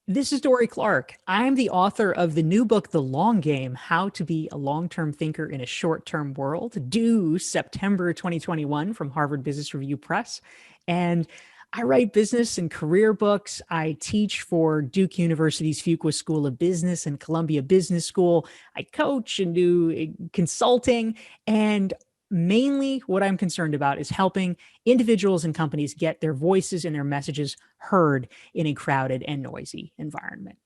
This is Dorie Clark. I'm the author of the new book, The Long Game: How to Be a Long-Term Thinker in a Short-Term World, due September 2021 from Harvard Business Review Press. And I write business and career books. I teach for Duke University's Fuqua School of Business and Columbia Business School. I coach and do consulting. And mainly what I'm concerned about is helping individuals and companies get their voices and their messages heard in a crowded and noisy environment.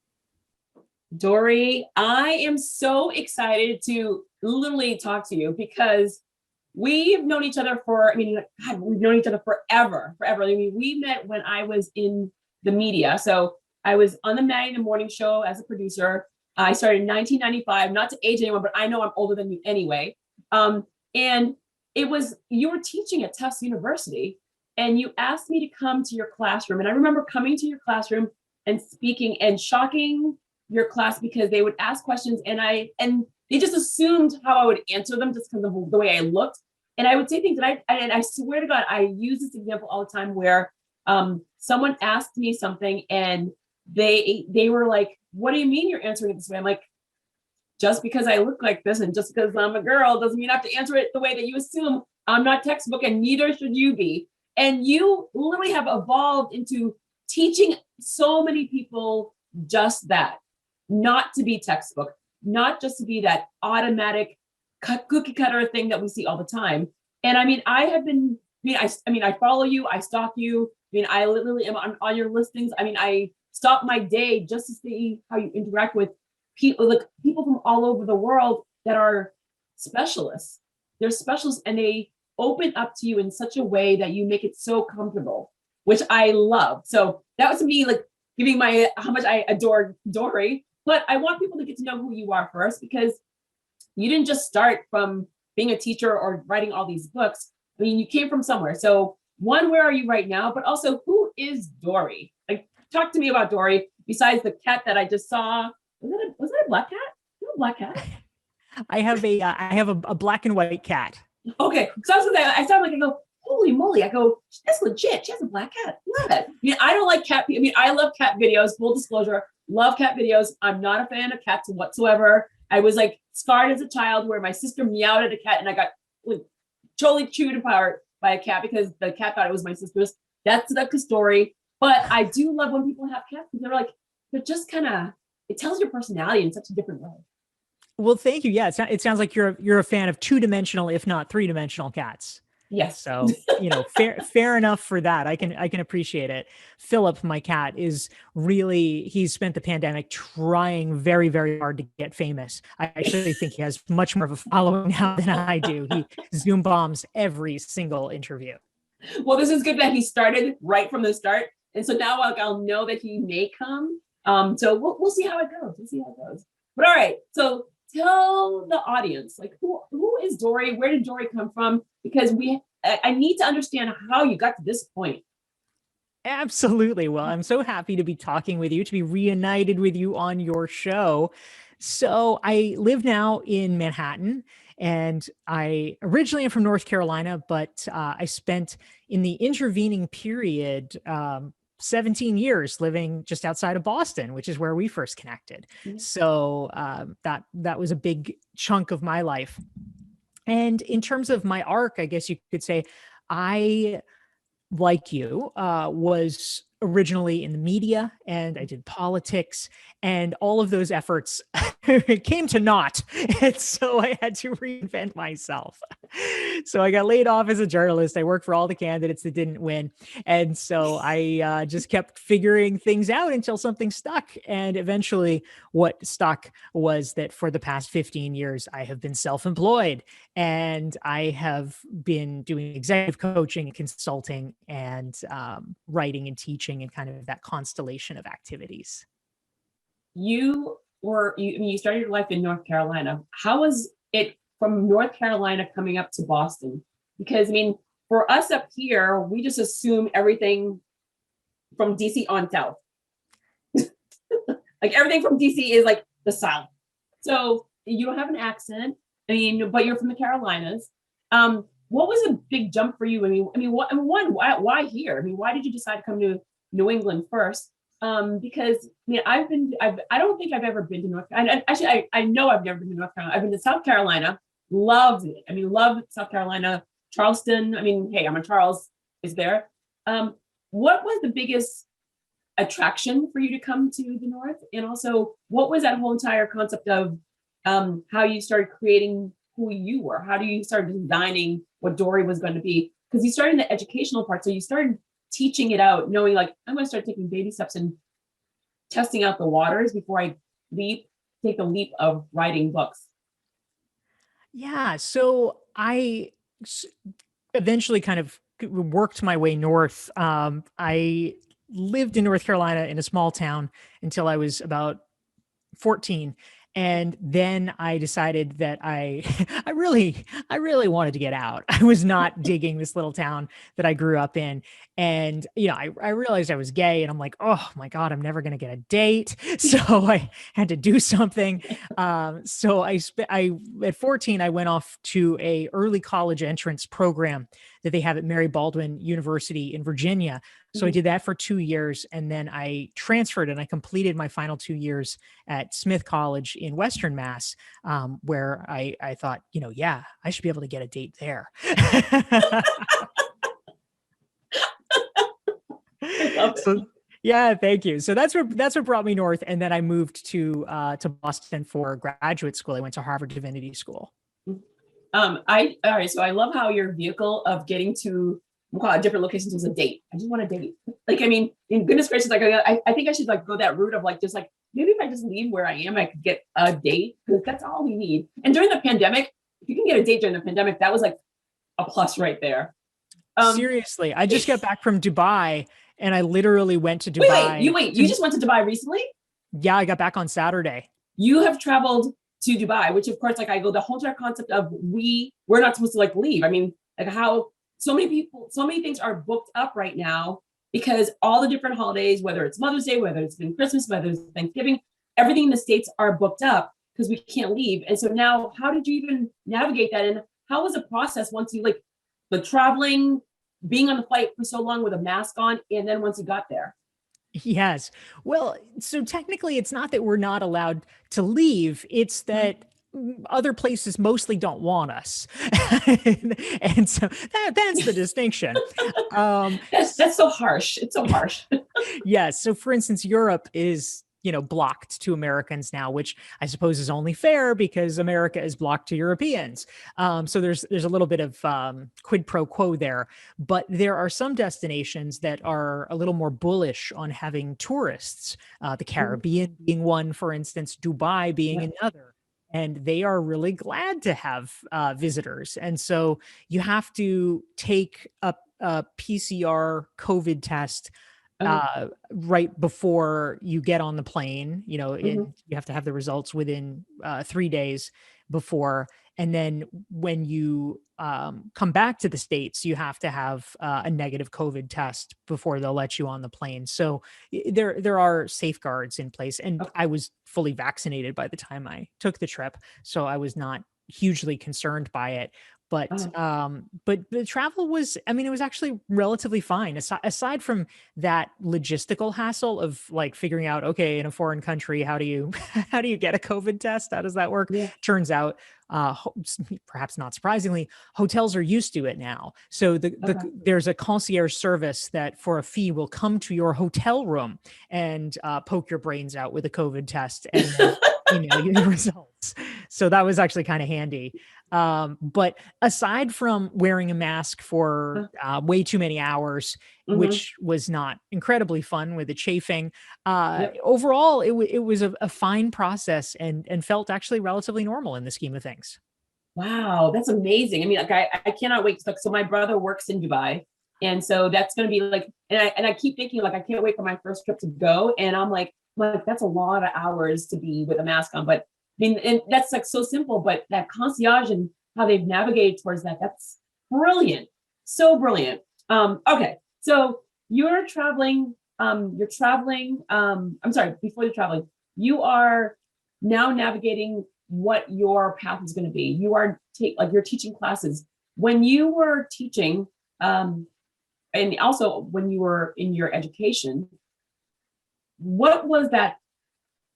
Dorie, I am so excited to literally talk to you because we've known each other for, God, we've known each other forever. We met when I was in the media. So I was on the Maddie in the Morning Show as a producer. I started in 1995, not to age anyone, but I know I'm older than you anyway. And you were teaching at Tufts University, and you asked me to come to your classroom. And I remember coming to your classroom and speaking and shocking your class because they would ask questions and they just assumed how I would answer them just because of the way I looked. And I would say things that I swear to God, I use this example all the time where someone asked me something and they were like, "What do you mean you're answering it this way?" I'm like, just because I look like this and just because I'm a girl doesn't mean I have to answer it the way that you assume. I'm not textbook and neither should you be. And you literally have evolved into teaching so many people just that, not to be textbook, not just to be that automatic cookie cutter thing that we see all the time. And I follow you, I stalk you. I literally am on your listings. I stop my day just to see how you interact with people, like people from all over the world that are specialists. They're specialists and they open up to you in such a way that you make it so comfortable, which I love. So that was me like giving how much I adore Dorie. But I want people to get to know who you are first, because you didn't just start from being a teacher or writing all these books. You came from somewhere. So one, where are you right now? But also, who is Dorie? Like, talk to me about Dorie, besides the cat that I just saw. Was that a black cat? You have a black cat? I have a black and white cat. Okay, so I sound like I go, holy moly! I go, that's legit. She has a black cat. Love it. I don't like cat. I love cat videos. Full disclosure, love cat videos. I'm not a fan of cats whatsoever. I was like scarred as a child, where my sister meowed at a cat, and I got like totally chewed apart by a cat because the cat thought it was my sister's. That's the story. But I do love when people have cats because they're just kind of, it tells your personality in such a different way. Well, thank you. Yeah, it sounds like you're a fan of two-dimensional, if not three-dimensional cats. Yes. So, fair enough for that. I can appreciate it. Philip, my cat, he's spent the pandemic trying very, very hard to get famous. I actually think he has much more of a following now than I do. He Zoom bombs every single interview. Well, this is good that he started right from the start. And so now I'll know that he may come. So we'll see how it goes. But all right. So tell the audience, like, who is Dorie? Where did Dorie come from? Because I need to understand how you got to this point. Absolutely. Well, I'm so happy to be talking with you, to be reunited with you on your show. So I live now in Manhattan, and I originally am from North Carolina, but I spent in the intervening period 17 years living just outside of Boston, which is where we first connected. Mm-hmm. So that was a big chunk of my life. And in terms of my arc, I guess you could say I, like you, was originally in the media, and I did politics, and all of those efforts came to naught. And so I had to reinvent myself. So I got laid off as a journalist. I worked for all the candidates that didn't win. And so I just kept figuring things out until something stuck. And eventually what stuck was that for the past 15 years, I have been self-employed, and I have been doing executive coaching and consulting and writing and teaching and kind of that constellation of activities. You started your life in North Carolina. How was it from North Carolina coming up to Boston? Because for us up here, we just assume everything from DC on south. Like everything from DC is like the South. So you don't have an accent. But you're from the Carolinas. What was a big jump for you? Why here? Why did you decide to come to New England first? Because I don't think I've ever been to North Carolina. Actually, I know I've never been to North Carolina. I've been to South Carolina, loved it. I mean, loved South Carolina, Charleston. I mean, hey, I'm a Charles is there. What was the biggest attraction for you to come to the North? And also, what was that whole entire concept of how you started creating who you were? How do you start designing what Dory was going to be? Because you started in the educational part, so you started teaching it out, knowing like I'm going to start taking baby steps and testing out the waters before I take the leap of writing books. Yeah, so eventually kind of worked my way north. I lived in North Carolina in a small town until I was about 14. And then I decided that I really wanted to get out. I was not digging this little town that I grew up in. And, I realized I was gay and I'm like, oh my God, I'm never going to get a date. So I had to do something. So at 14, I went off to a early college entrance program that they have at Mary Baldwin University in Virginia. So I did that for 2 years, and then I transferred and I completed my final 2 years at Smith College in Western Mass, where I thought, yeah, I should be able to get a date there. So yeah, thank you. So that's what brought me north, and then I moved to Boston for graduate school. I went to Harvard Divinity School. All right. So I love how your vehicle of getting to different locations was a date. I just want a date. Like, I mean, in goodness gracious, like I think I should like go that route of like just like maybe if I just leave where I am, I could get a date because that's all we need. And during the pandemic, if you can get a date during the pandemic, that was like a plus right there. Seriously, I just got back from Dubai, and I literally went to Dubai. You just went to Dubai recently? Yeah, I got back on Saturday. You have traveled to Dubai, which of course, like I go the whole entire concept of we're not supposed to like leave. I mean, like how so many things are booked up right now because all the different holidays, whether it's Mother's Day, whether it's been Christmas, whether it's Thanksgiving, everything in the States are booked up because we can't leave. And so now, how did you even navigate that? And how was the process once you like the traveling, being on the flight for so long with a mask on, and then once you got there? Yes. Well, so technically it's not that we're not allowed to leave, it's that other places mostly don't want us. And so that's the distinction. That's so harsh. It's so harsh. Yes. So for instance, Europe is blocked to Americans now, which I suppose is only fair because America is blocked to Europeans. So there's a little bit of quid pro quo there, but there are some destinations that are a little more bullish on having tourists. The Caribbean being one, for instance, Dubai being another. And they are really glad to have visitors. And so you have to take a PCR COVID test right before you get on the plane, you have to have the results within 3 days before. And then when you come back to the States, you have to have a negative COVID test before they'll let you on the plane. So there are safeguards in place. And I was fully vaccinated by the time I took the trip, so I was not hugely concerned by it. But the travel was, I mean, it was actually relatively fine. Aside from that logistical hassle of like figuring out, okay, in a foreign country, how do you get a COVID test? How does that work? Yeah. Turns out, perhaps not surprisingly, hotels are used to it now. So there's a concierge service that for a fee will come to your hotel room and poke your brains out with a COVID test and email you the results. So that was actually kind of handy. But aside from wearing a mask for way too many hours, which was not incredibly fun with the chafing, overall, it was a fine process and felt actually relatively normal in the scheme of things. Wow, that's amazing. I mean, like I cannot wait. So my brother works in Dubai. And so that's going to be like, and I keep thinking like, I can't wait for my first trip to go. And I'm like, that's a lot of hours to be with a mask on. But I mean, and that's like so simple, but that concierge and how they've navigated towards that, that's brilliant. So brilliant. Okay. So you're traveling, I'm sorry, before you're traveling, you are now navigating what your path is going to be. You are you're teaching classes. When you were teaching, and also when you were in your education, what was that?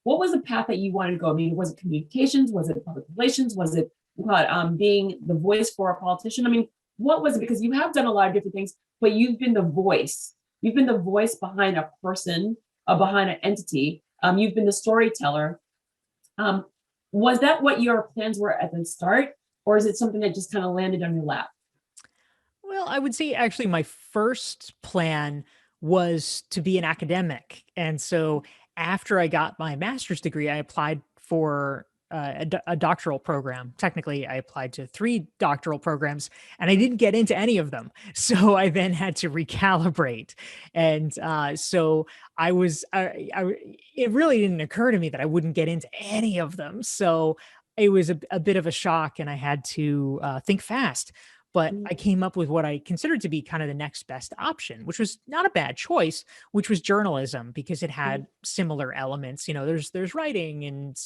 What was the path that you wanted to go? I mean, was it communications? Was it public relations? Was it being the voice for a politician? I mean, what was it? Because you have done a lot of different things, but you've been the voice. You've been the voice behind a person, behind an entity. You've been the storyteller. Was that what your plans were at the start, or is it something that just kind of landed on your lap? Well, I would say actually my first plan was to be an academic. And so after I got my master's degree, I applied for a doctoral program. Technically, I applied to 3 doctoral programs and I didn't get into any of them. So I then had to recalibrate. And so it really didn't occur to me that I wouldn't get into any of them. So it was a bit of a shock and I had to think fast. But I came up with what I considered to be kind of the next best option, which was not a bad choice, which was journalism because it had similar elements. You know, there's writing and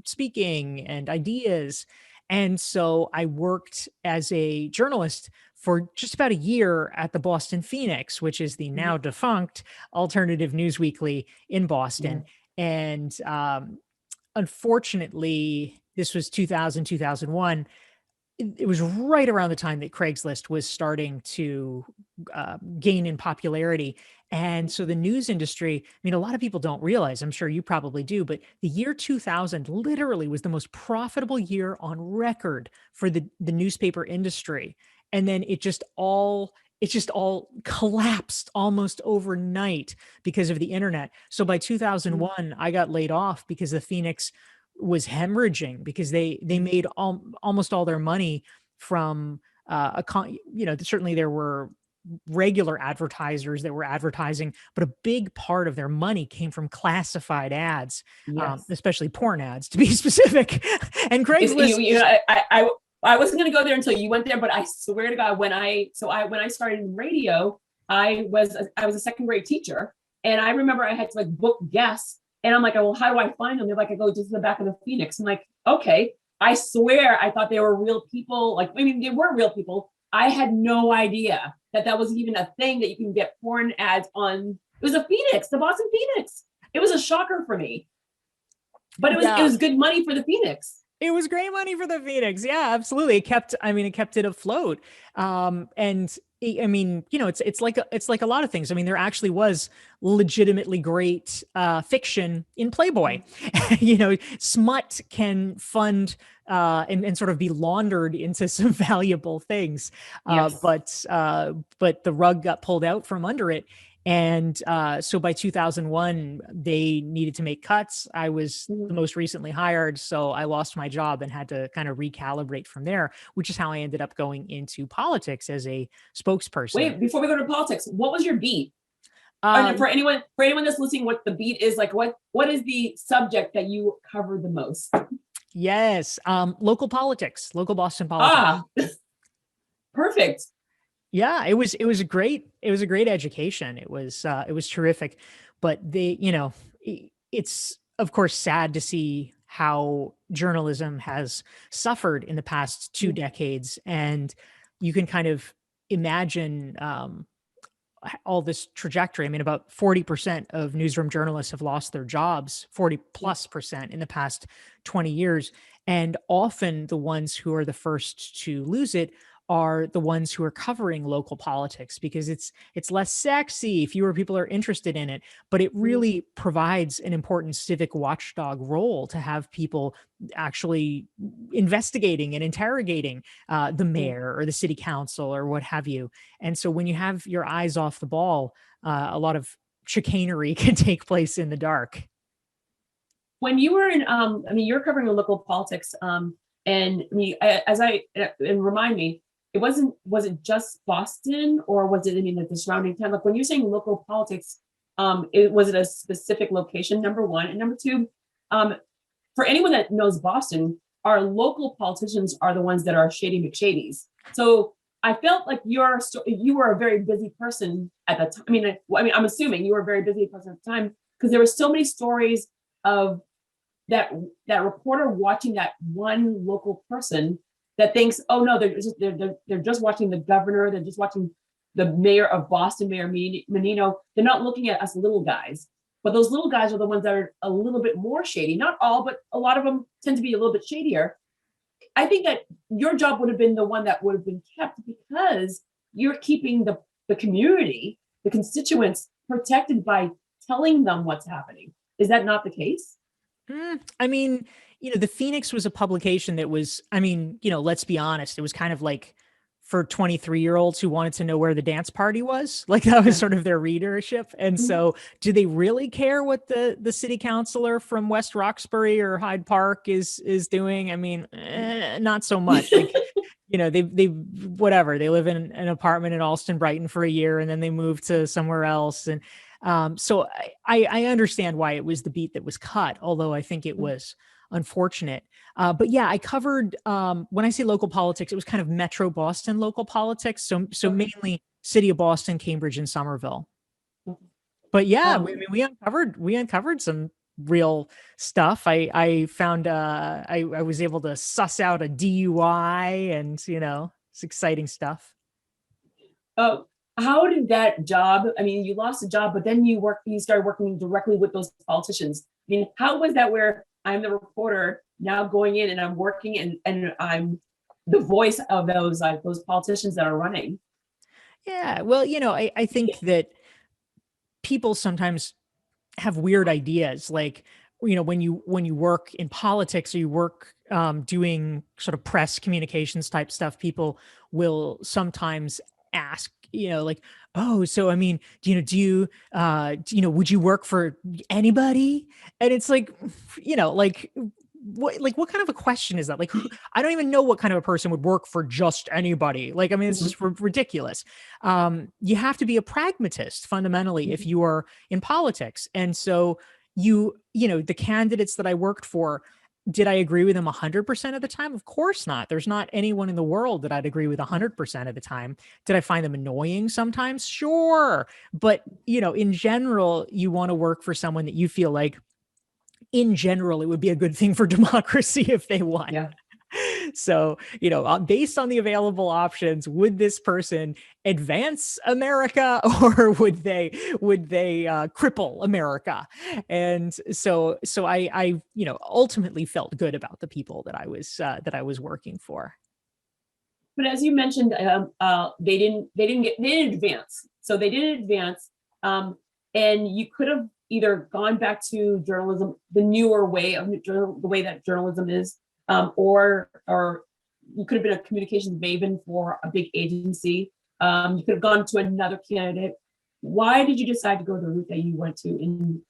speaking and ideas. And so I worked as a journalist for just about a year at the Boston Phoenix, which is the now defunct alternative news weekly in Boston. And unfortunately, this was 2000, 2001. It was right around the time that Craigslist was starting to gain in popularity. And so the news industry, I mean, a lot of people don't realize, I'm sure you probably do, but the year 2000 literally was the most profitable year on record for the newspaper industry. And then it just all collapsed almost overnight because of the internet. So by 2001, I got laid off because the Phoenix was hemorrhaging because they made almost all their money from certainly there were regular advertisers that were advertising, but a big part of their money came from classified ads, especially porn ads to be specific. And Craigslist. I wasn't going to go there until you went there, but I swear to God, when I started in radio, I was a second grade teacher, and I remember I had to like book guests. And I'm like, well, how do I find them? They're like, I go just to the back of the Phoenix. I'm like, okay. I swear I thought they were real people. Like, I mean, they were real people. I had no idea that was even a thing that you can get porn ads on. It was a Phoenix, the Boston Phoenix. It was a shocker for me. But it was good money for the Phoenix. It was great money for the Phoenix. Yeah, absolutely. It kept it afloat. I mean, you know, it's like a lot of things. I mean, there actually was legitimately great fiction in Playboy. You know, smut can fund and sort of be laundered into some valuable things. But the rug got pulled out from under it. And so by 2001, they needed to make cuts. I was the most recently hired, so I lost my job and had to kind of recalibrate from there, which is how I ended up going into politics as a spokesperson. Wait, before we go to politics, what was your beat? For anyone that's listening, what the beat is, like what is the subject that you cover the most? Yes, local politics, local Boston politics. Perfect. Yeah, it was a great education. It was terrific, but it's of course sad to see how journalism has suffered in the past 2 decades, and you can kind of imagine all this trajectory. I mean, about 40% of newsroom journalists have lost their jobs, 40+% in the past 20 years, and often the ones who are the first to lose it are the ones who are covering local politics because it's less sexy, fewer people are interested in it, but it really provides an important civic watchdog role to have people actually investigating and interrogating the mayor or the city council or what have you. And so when you have your eyes off the ball, a lot of chicanery can take place in the dark. When you were in, you're covering the local politics, and remind me, was it just Boston, or was it, the surrounding town? Like when you're saying local politics, was it a specific location, number one? And number two, for anyone that knows Boston, our local politicians are the ones that are Shady McShadies. So I felt like you were a very busy person at that time. I'm assuming you were a very busy person at the time because there were so many stories of that reporter watching that one local person that thinks, oh no, they're just watching the governor, they're just watching the mayor of Boston, Mayor Menino. They're not looking at us little guys. But those little guys are the ones that are a little bit more shady. Not all, but a lot of them tend to be a little bit shadier. I think that your job would have been the one that would have been kept because you're keeping the community, the constituents protected by telling them what's happening. Is that not the case? I mean, the Phoenix was a publication that was, I mean, let's be honest, it was kind of like for 23-year-olds who wanted to know where the dance party was. Like that was sort of their readership. And so do they really care what the city councilor from West Roxbury or Hyde Park is doing? I mean, not so much. Like, they whatever, they live in an apartment in Alston Brighton for a year and then they move to somewhere else. And so I understand why it was the beat that was cut, although I think it was unfortunate. But yeah, I covered, when I say local politics, it was kind of Metro Boston local politics. So mainly city of Boston, Cambridge, and Somerville. But yeah, we uncovered some real stuff. I found, I was able to suss out a DUI and, it's exciting stuff. Oh, how did that job? I mean, you lost a job, but then you started working directly with those politicians. I mean, how was that where I'm the reporter now going in and I'm working and I'm the voice of those politicians that are running? Yeah, well, I think that people sometimes have weird ideas. Like, when you work in politics or you work doing sort of press communications type stuff, people will sometimes ask, like, oh, so I mean, would you work for anybody? And it's like, like what kind of a question is that? Like, I don't even know what kind of a person would work for just anybody. Like, I mean, it's just ridiculous. You have to be a pragmatist fundamentally if you are in politics. And so the candidates that I worked for, did I agree with them 100% of the time? Of course not. There's not anyone in the world that I'd agree with 100% of the time. Did I find them annoying sometimes? Sure. But, in general, you want to work for someone that you feel like, in general, it would be a good thing for democracy if they won. Yeah. So, based on the available options, would this person advance America or would they cripple America? And so I ultimately felt good about the people that I was working for. But as you mentioned, they didn't advance. So they didn't advance, and you could have either gone back to journalism, the newer way of the way that journalism is, or you could have been a communications maven for a big agency. You could have gone to another candidate. Why did you decide to go the route that you went to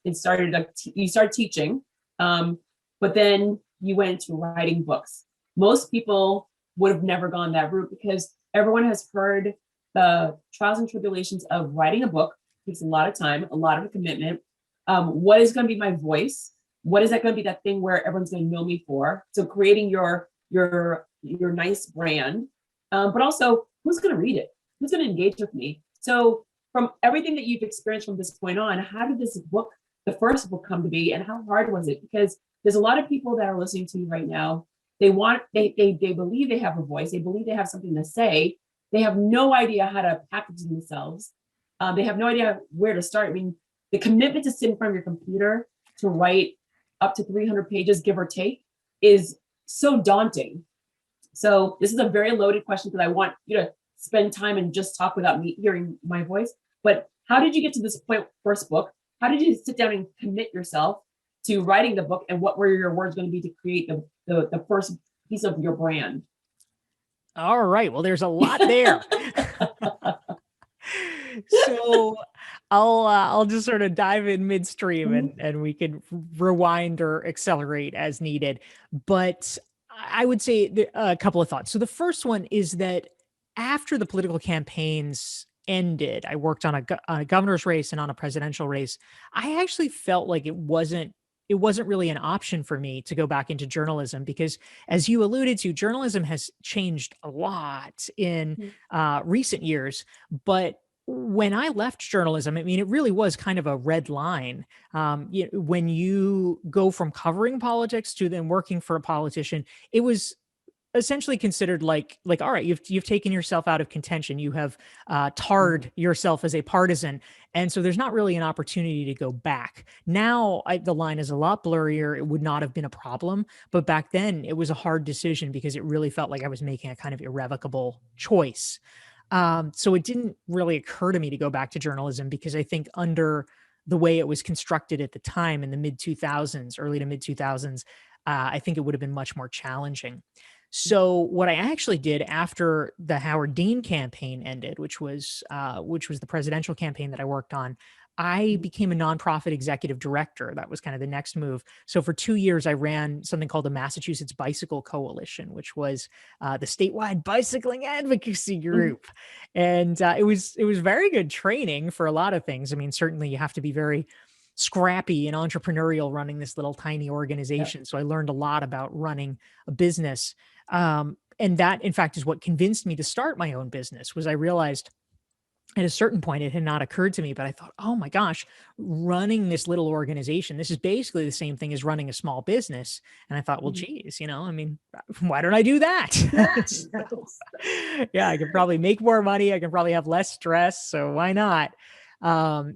and started you started teaching, but then you went to writing books? Most people would have never gone that route because everyone has heard the trials and tribulations of writing a book. It takes a lot of time, a lot of commitment. What is going to be my voice? What is that going to be, that thing where everyone's going to know me for? So creating your nice brand, but also who's going to read it? Who's going to engage with me? So from everything that you've experienced from this point on, how did this book, the first book, come to be, and how hard was it? Because there's a lot of people that are listening to you right now. They believe they have a voice. They believe they have something to say. They have no idea how to package themselves. They have no idea where to start. I mean, the commitment to sit in front of your computer to write up to 300 pages, give or take, is so daunting. So this is a very loaded question because I want you to spend time and just talk without me hearing my voice. But how did you get to this point, first book? How did you sit down and commit yourself to writing the book? And what were your words going to be to create the first piece of your brand? All right. Well, there's a lot there. So I'll just sort of dive in midstream and we can rewind or accelerate as needed. But I would say a couple of thoughts. So the first one is that after the political campaigns ended, I worked on a governor's race and on a presidential race. I actually felt like it wasn't really an option for me to go back into journalism because, as you alluded to, journalism has changed a lot in recent years. But when I left journalism, I mean, it really was kind of a red line. When you go from covering politics to then working for a politician, it was essentially considered like, all right, you've taken yourself out of contention. You have tarred yourself as a partisan. And so there's not really an opportunity to go back. Now the line is a lot blurrier. It would not have been a problem. But back then it was a hard decision because it really felt like I was making a kind of irrevocable choice. So it didn't really occur to me to go back to journalism because I think under the way it was constructed at the time in the mid 2000s, early to mid 2000s, I think it would have been much more challenging. So what I actually did after the Howard Dean campaign ended, which was the presidential campaign that I worked on, I became a nonprofit executive director. That was kind of the next move. So for 2 years, I ran something called the Massachusetts Bicycle Coalition, which was the statewide bicycling advocacy group. And it was very good training for a lot of things. I mean, certainly you have to be very scrappy and entrepreneurial running this little tiny organization. So I learned a lot about running a business. And that, in fact, is what convinced me to start my own business. Was I realized at a certain point, it had not occurred to me, but I thought, oh my gosh, running this little organization, this is basically the same thing as running a small business. And I thought, well, geez, I mean, why don't I do that? Yeah, I could probably make more money. I can probably have less stress. So why not?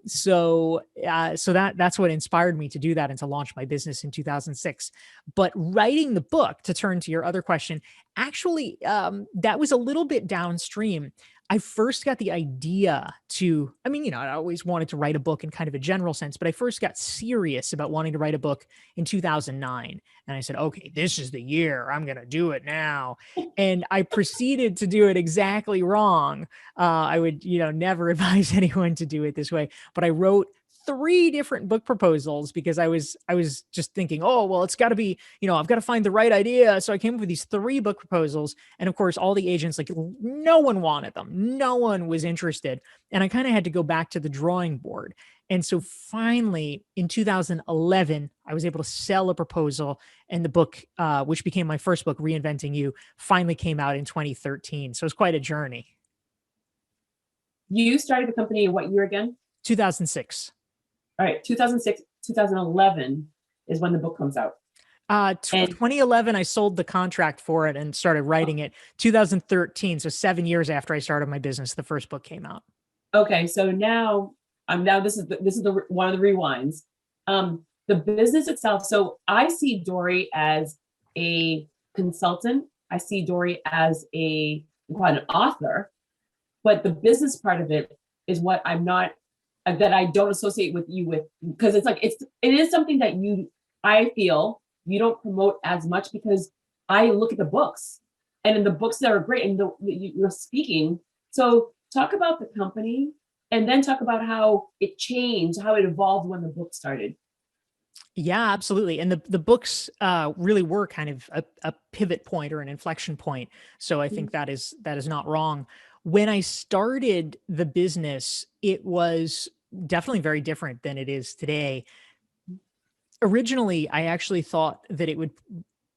So that's what inspired me to do that and to launch my business in 2006. But writing the book, to turn to your other question, actually, that was a little bit downstream. I first got the idea to, I mean, I always wanted to write a book in kind of a general sense, but I first got serious about wanting to write a book in 2009. And I said, okay, this is the year. I'm going to do it now. And I proceeded to do it exactly wrong. I would, never advise anyone to do it this way, but I wrote 3 different book proposals because I was just thinking, oh, well, it's got to be, I've got to find the right idea. So I came up with these 3 book proposals. And of course, all the agents, like, no one wanted them. No one was interested. And I kind of had to go back to the drawing board. And so finally, in 2011, I was able to sell a proposal, and the book, which became my first book, Reinventing You, finally came out in 2013. So it was quite a journey. You started the company in what year again? 2006. All right, 2006, 2011 is when the book comes out. 2011, I sold the contract for it and started writing it. 2013, so 7 years after I started my business, the first book came out. Okay, so now this is the one of the rewinds. The business itself. So I see Dorie as a consultant. I see Dorie as an author, but the business part of it is what I'm not, that I don't associate with you with, because it is something that I feel you don't promote as much, because I look at the books, and in the books that are great, and you're speaking. So talk about the company, and then talk about how it changed, how it evolved when the book started. Yeah, absolutely. And the books really were kind of a pivot point or an inflection point. So I think that is not wrong. When I started the business, it was definitely very different than it is today. Originally, I actually thought that it would,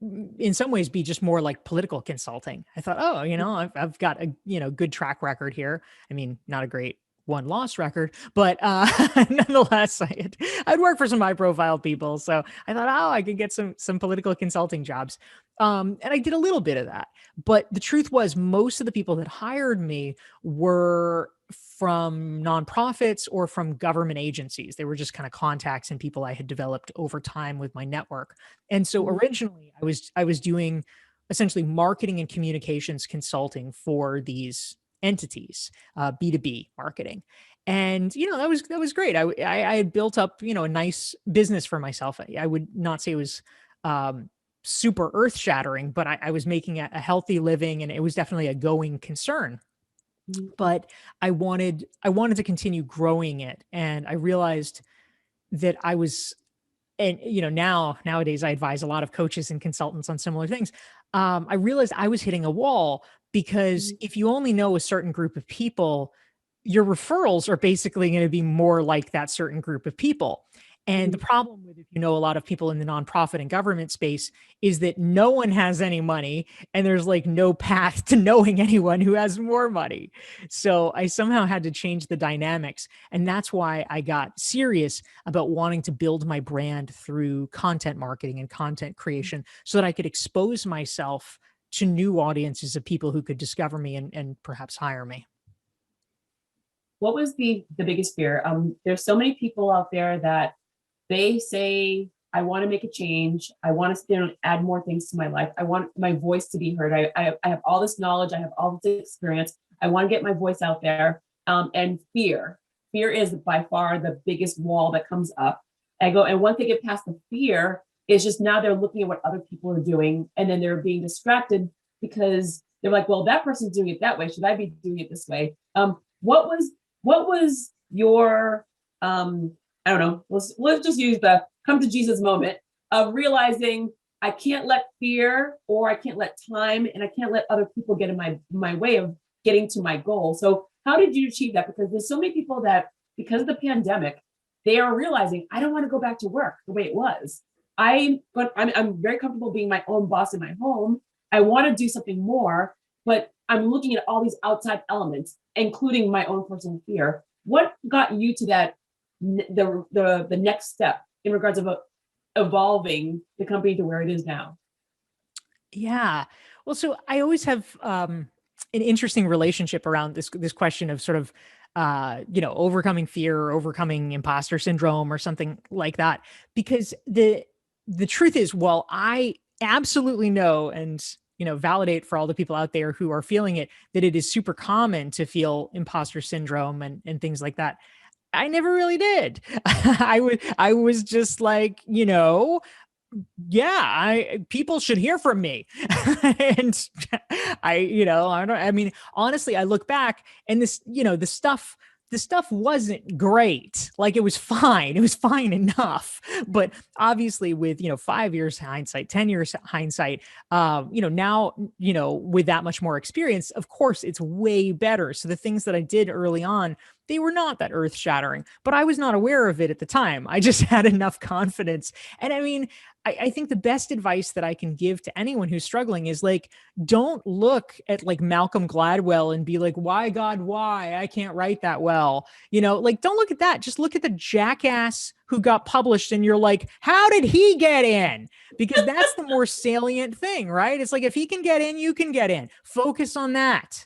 in some ways, be just more like political consulting. I thought, oh, I've got a good track record here. I mean, not a great 1-loss record, but nonetheless, I'd work for some high-profile people. So I thought, oh, I could get some political consulting jobs. And I did a little bit of that. But the truth was, most of the people that hired me were from nonprofits or from government agencies. They were just kind of contacts and people I had developed over time with my network. And so originally, I was doing essentially marketing and communications consulting for these entities, B2B marketing. And, that was great. I had built up, a nice business for myself. I would not say it was super earth shattering, but I was making a healthy living, and it was definitely a going concern. But I wanted to continue growing it. And I realized that I was, and, nowadays I advise a lot of coaches and consultants on similar things. I realized I was hitting a wall, because if you only know a certain group of people, your referrals are basically going to be more like that certain group of people. And the problem with, if you know a lot of people in the nonprofit and government space, is that no one has any money, and there's like no path to knowing anyone who has more money. So I somehow had to change the dynamics. And that's why I got serious about wanting to build my brand through content marketing and content creation, so that I could expose myself to new audiences of people who could discover me and perhaps hire me? What was the biggest fear? There's so many people out there that they say, I want to make a change. I want to add more things to my life. I want my voice to be heard. I have all this knowledge. I have all this experience. I want to get my voice out there. And fear is by far the biggest wall that comes up. And once they get past the fear, it's just now they're looking at what other people are doing, and then they're being distracted because they're like, well, that person's doing it that way. Should I be doing it this way? What was your I don't know, let's just use the come to Jesus moment of realizing I can't let fear, or I can't let time, and I can't let other people get in my way of getting to my goal. So how did you achieve that? Because there's so many people that, because of the pandemic, they are realizing, I don't want to go back to work the way it was. I'm very comfortable being my own boss in my home. I want to do something more, but I'm looking at all these outside elements, including my own personal fear. What got you to that, the next step in regards of evolving the company to where it is now? Yeah. Well, so I always have an interesting relationship around this question of sort of overcoming fear or overcoming imposter syndrome or something like that, because the truth is, well, I absolutely know and validate for all the people out there who are feeling it, that it is super common to feel imposter syndrome and things like that. I never really did. I was just like, yeah, people should hear from me. And I mean, honestly, I look back and the stuff wasn't great. Like, it was fine. It was fine enough. But obviously with, 5 years hindsight, 10 years hindsight, now, with that much more experience, of course it's way better. So the things that I did early on, they were not that earth shattering, but I was not aware of it at the time. I just had enough confidence. And I mean, I think the best advice that I can give to anyone who's struggling is, like, don't look at like Malcolm Gladwell and be like, why God, why? I can't write that well. Like, don't look at that. Just look at the jackass who got published and you're like, how did he get in? Because that's the more salient thing, right? It's like, if he can get in, you can get in. Focus on that.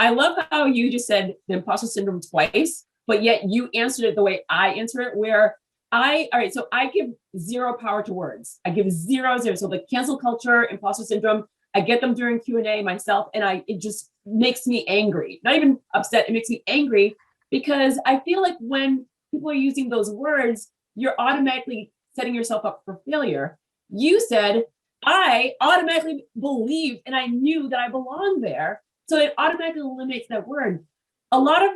I love how you just said the imposter syndrome twice, but yet you answered it the way I answer it, where all right, so I give zero power to words. I give zero. So the cancel culture, imposter syndrome, I get them during Q&A myself, and it just makes me angry. Not even upset, it makes me angry, because I feel like when people are using those words, you're automatically setting yourself up for failure. You said, I automatically believed and I knew that I belonged there. So it automatically eliminates that word. A lot of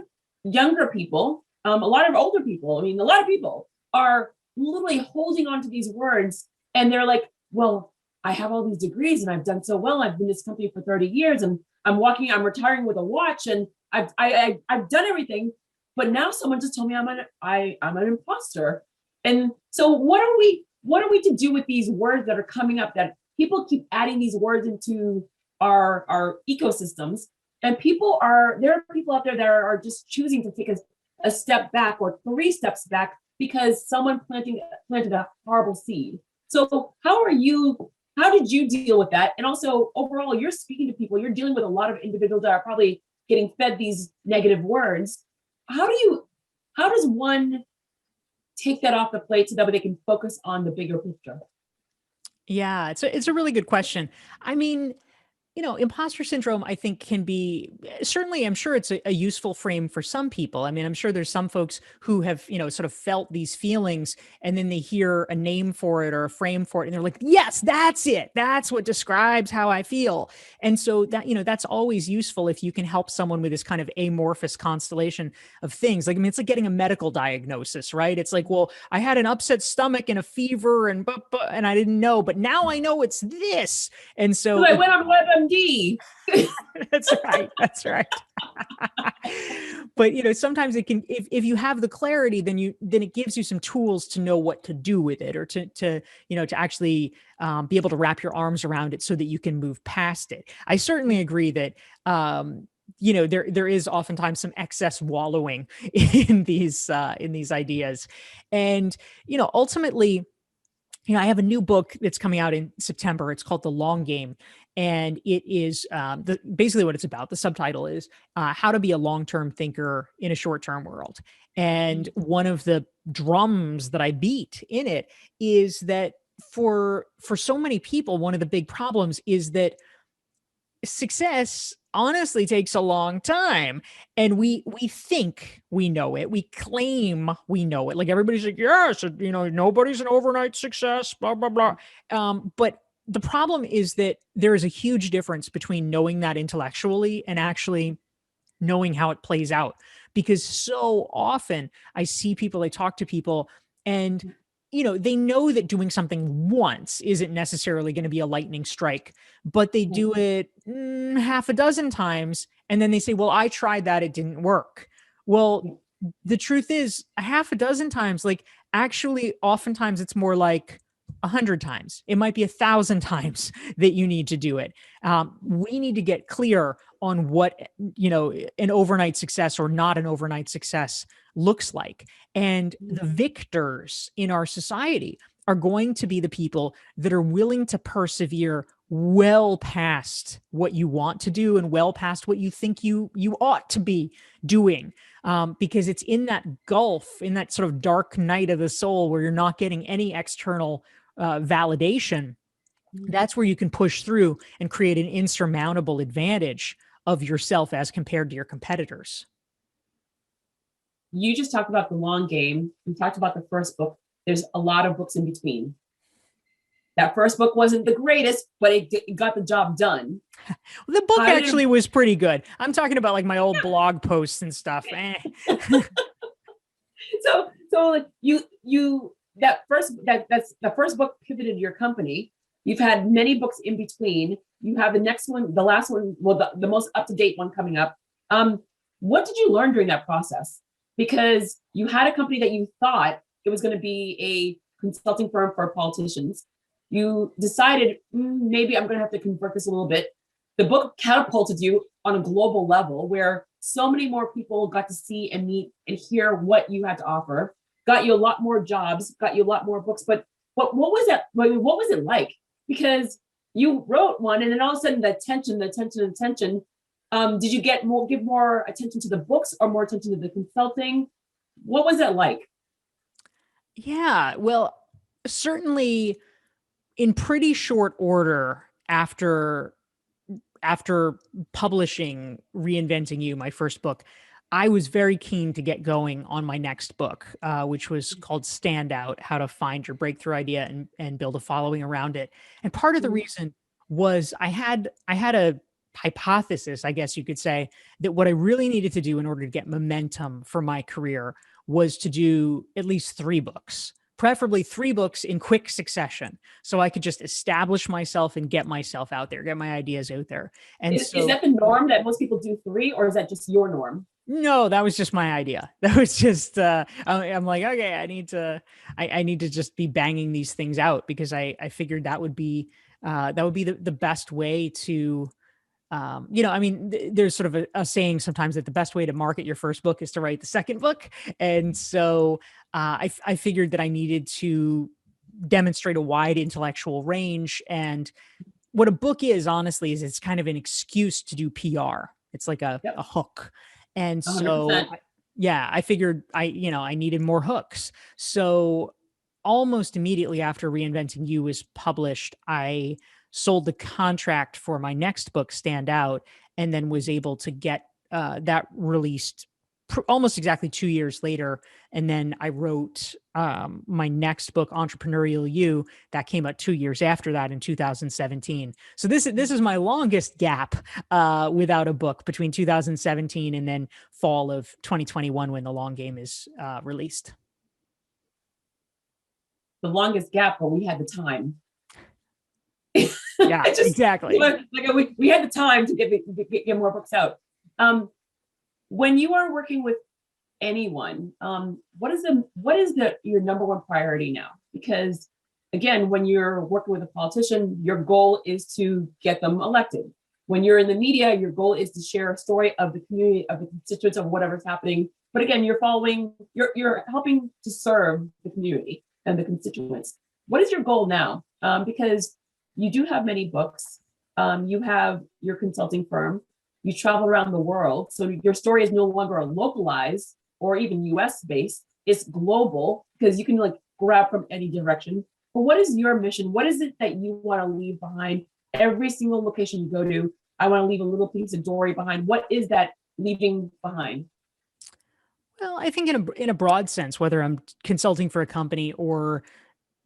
younger people, a lot of older people, I mean, a lot of people are literally holding on to these words, and they're like, well, I have all these degrees and I've done so well. I've been in this company for 30 years and I'm retiring with a watch, and I've done everything. But now someone just told me I'm an imposter. And so what are we to do with these words that are coming up, that people keep adding these words into our ecosystems? And there are people out there that are just choosing to take a step back or 3 steps back because someone planted a horrible seed. So how did you deal with that? And also, overall, you're speaking to people, you're dealing with a lot of individuals that are probably getting fed these negative words. How does one take that off the plate so that they can focus on the bigger picture? Yeah, it's a really good question. I mean, imposter syndrome, I think, can be certainly, I'm sure it's a useful frame for some people. I mean, I'm sure there's some folks who have, sort of felt these feelings, and then they hear a name for it or a frame for it, and they're like, yes, that's it. That's what describes how I feel. And so that, that's always useful if you can help someone with this kind of amorphous constellation of things. Like, I mean, it's like getting a medical diagnosis, right? It's like, well, I had an upset stomach and a fever and I didn't know, but now I know it's this. And so I went on WebMD. That's right. That's right. But sometimes it can, if you have the clarity, then it gives you some tools to know what to do with it, or to actually be able to wrap your arms around it so that you can move past it. I certainly agree that there is oftentimes some excess wallowing in these ideas, and ultimately, I have a new book that's coming out in September. It's called The Long Game. And it is basically what it's about. The subtitle is how to be a long-term thinker in a short-term world. And one of the drums that I beat in it is that for so many people, one of the big problems is that success honestly takes a long time, and we think we know it, we claim we know it, like everybody's like, yes, nobody's an overnight success, blah blah blah. But the problem is that there is a huge difference between knowing that intellectually and actually knowing how it plays out. Because so often I see people, I talk to people, and they know that doing something once isn't necessarily going to be a lightning strike, but they do it half a dozen times. And then they say, well, I tried that, it didn't work. Well, the truth is, a half a dozen times, like, actually, oftentimes it's more like 100 times. It might be 1,000 times that you need to do it. We need to get clear on what, an overnight success or not an overnight success looks like. And the victors in our society are going to be the people that are willing to persevere well past what you want to do and well past what you think you ought to be doing. Because it's in that gulf, in that sort of dark night of the soul where you're not getting any external validation. That's where you can push through and create an insurmountable advantage of yourself as compared to your competitors. You just talked about the long game. You talked about the first book. There's a lot of books in between. That first book wasn't the greatest, but it got the job done. The book actually was pretty good. I'm talking about like my old blog posts and stuff. So that's the first book pivoted your company. You've had many books in between. You have the next one, the last one, well, the most up-to-date one coming up. What did you learn during that process? Because you had a company that you thought it was going to be a consulting firm for politicians. You decided, maybe I'm going to have to convert this a little bit. The book catapulted you on a global level where so many more people got to see and meet and hear what you had to offer, got you a lot more jobs, got you a lot more books. But what was that? What was it like? Because you wrote one and then all of a sudden the attention. Did you give more attention to the books or more attention to the consulting? What was it like? Yeah, well, certainly in pretty short order after publishing Reinventing You, my first book, I was very keen to get going on my next book, which was called Standout: How to Find Your Breakthrough Idea and Build a Following Around It. And part of the reason was I had a hypothesis, I guess you could say, that what I really needed to do in order to get momentum for my career was to do at least 3 books, preferably 3 books in quick succession, so I could just establish myself and get myself out there, get my ideas out there. And is that the norm that most people do 3, or is that just your norm? No, that was just my idea. That was just, I'm like, okay, I need to just be banging these things out, because I figured that would be the best way to, there's sort of a saying sometimes that the best way to market your first book is to write the second book. And so I figured that I needed to demonstrate a wide intellectual range. And what a book is, honestly, is it's kind of an excuse to do PR. It's like a hook. And so, 100%. I figured I needed more hooks. So almost immediately after Reinventing You was published, I sold the contract for my next book, Standout, and then was able to get that released almost exactly 2 years later. And then I wrote my next book, Entrepreneurial You, that came out 2 years after that in 2017. So this is my longest gap without a book, between 2017 and then fall of 2021 when The Long Game is released. The longest gap, but we had the time. Yeah, exactly. We had the time to get more books out. When you are working with anyone, what is your number one priority now? Because again, when you're working with a politician, your goal is to get them elected. When you're in the media, your goal is to share a story of the community, of the constituents, of whatever's happening. But again, you're helping to serve the community and the constituents. What is your goal now? Because you do have many books. You have your consulting firm. You travel around the world. So your story is no longer localized or even US based. It's global because you can like grab from any direction. But what is your mission? What is it that you want to leave behind? Every single location you go to, I want to leave a little piece of Dory behind. What is that leaving behind? Well, I think in a broad sense, whether I'm consulting for a company or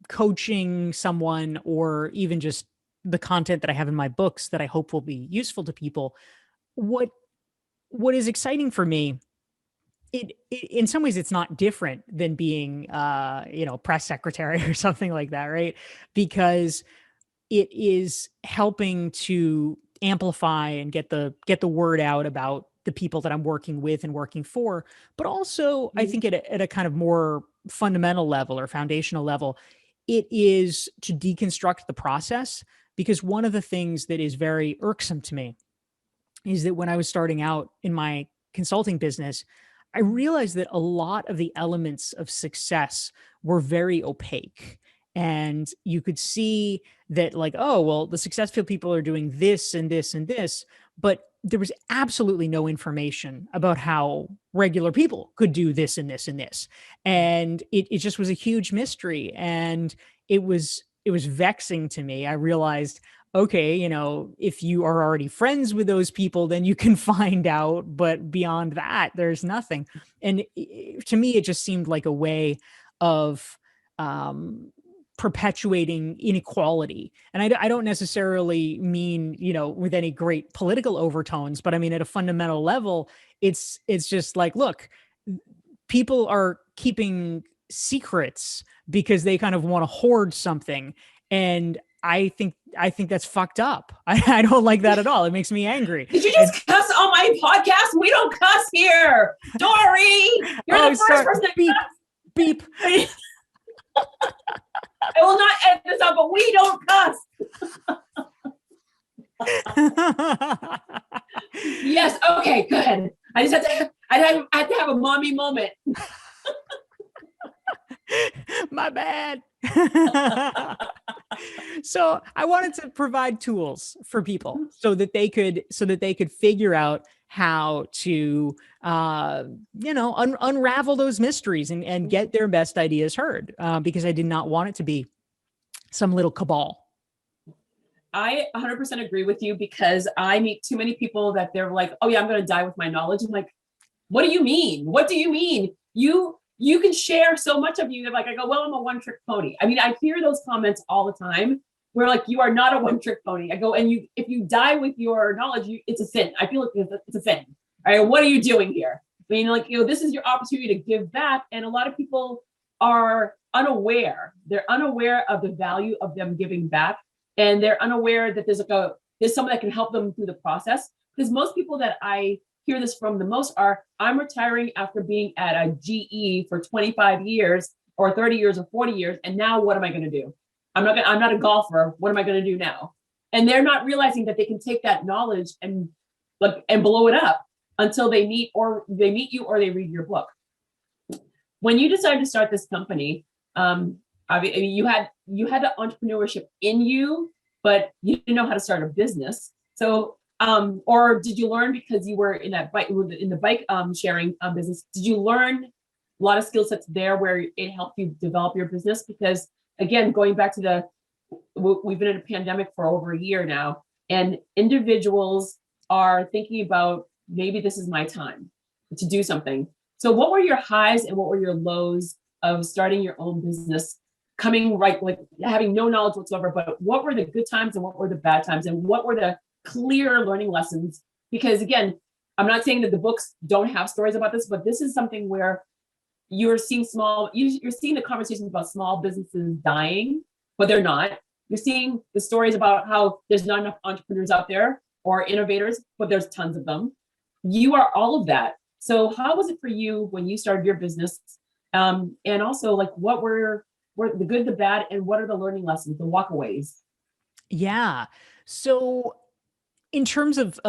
coaching someone or even just the content that I have in my books that I hope will be useful to people, what what is exciting for me, it in some ways it's not different than being press secretary or something like that, right? Because it is helping to amplify and get the word out about the people that I'm working with and working for. But also, I think at a kind of more fundamental level or foundational level, it is to deconstruct the process. Because one of the things that is very irksome to me is that when I was starting out in my consulting business, I realized that a lot of the elements of success were very opaque. And you could see that, like, oh, well, the successful people are doing this and this and this, but there was absolutely no information about how regular people could do this and this and this. And it just was a huge mystery. And it was vexing to me. I realized, okay, if you are already friends with those people, then you can find out. But beyond that, there's nothing. And to me, it just seemed like a way of perpetuating inequality. And I don't necessarily mean, with any great political overtones, but I mean, at a fundamental level, it's just like, look, people are keeping secrets because they kind of want to hoard something. And I think that's fucked up. I don't like that at all. It makes me angry. Did you just cuss on my podcast? We don't cuss here. Dory, you're the first person to beep, cuss. Beep. I will not edit this out, but we don't cuss. Yes. Okay. Good. I just had to have a mommy moment. My bad. So I wanted to provide tools for people so that they could figure out how to unravel those mysteries and get their best ideas heard, because I did not want it to be some little cabal. I 100% agree with you because I meet too many people that they're like, oh yeah, I'm going to die with my knowledge. I'm like, what do you mean? What do you mean? You can share so much of you. They're like, I go, well, I'm a one-trick pony. I mean, I hear those comments all the time. Where like, you are not a one-trick pony. I go, and if you die with your knowledge, it's a sin. I feel like it's a sin. All right, what are you doing here? I mean, like, this is your opportunity to give back. And a lot of people are unaware. They're unaware of the value of them giving back. And they're unaware that there's someone that can help them through the process. Because most people that I hear this from the most are, I'm retiring after being at a GE for 25 years or 30 years or 40 years. And now what am I going to do? I'm not a golfer. What am I going to do now? And they're not realizing that they can take that knowledge and blow it up until they meet you or they read your book. When you decided to start this company, I mean, you had the entrepreneurship in you, but you didn't know how to start a business. So, or did you learn because you were in the bike sharing business? Did you learn a lot of skill sets there where it helped you develop your business? Because again, going back to we've been in a pandemic for over a year now, and individuals are thinking about, maybe this is my time to do something. So what were your highs and what were your lows of starting your own business, coming right, like having no knowledge whatsoever, but what were the good times and what were the bad times and what were the clear learning lessons? Because again, I'm not saying that the books don't have stories about this, but this is something where you're seeing the conversations about small businesses dying, but they're not. You're seeing the stories about how there's not enough entrepreneurs out there or innovators, but there's tons of them. You are all of that. So how was it for you when you started your business? And also, like, what were the good, the bad, and what are the learning lessons, the walkaways? Yeah. So in terms of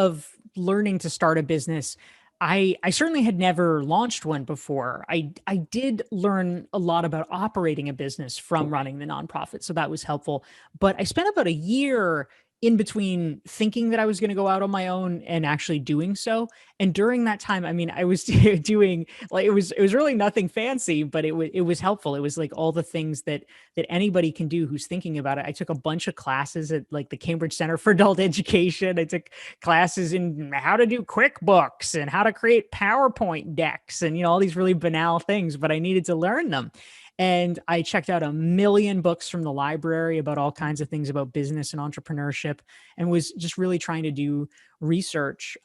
learning to start a business, I certainly had never launched one before. I did learn a lot about operating a business from running the nonprofit, so that was helpful. But I spent about a year in between thinking that I was going to go out on my own and actually doing so. And during that time, I mean, I was doing like, it was really nothing fancy, but it was helpful. It was like all the things that anybody can do who's thinking about it. I took a bunch of classes at like the Cambridge Center for Adult Education. I took classes in how to do QuickBooks and how to create PowerPoint decks and, all these really banal things, but I needed to learn them. And I checked out a million books from the library about all kinds of things about business and entrepreneurship, and was just really trying to do research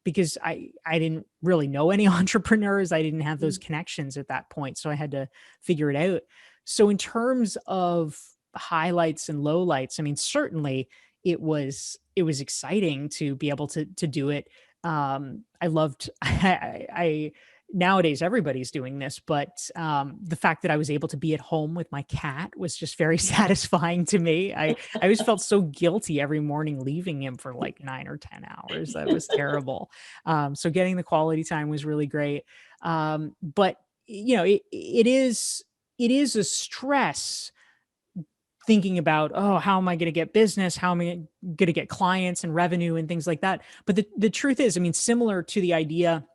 because I didn't really know any entrepreneurs. I didn't have those connections at that point. So I had to figure it out. So in terms of highlights and lowlights, I mean, certainly it was exciting to be able to do it. I loved, I nowadays everybody's doing this, but the fact that I was able to be at home with my cat was just very satisfying to me. I always felt so guilty every morning leaving him for like 9 or 10 hours. That was terrible. So getting the quality time was really great. But it is a stress thinking about, oh, how am I going to get business? How am I going to get clients and revenue and things like that? But the truth is, I mean, similar to the idea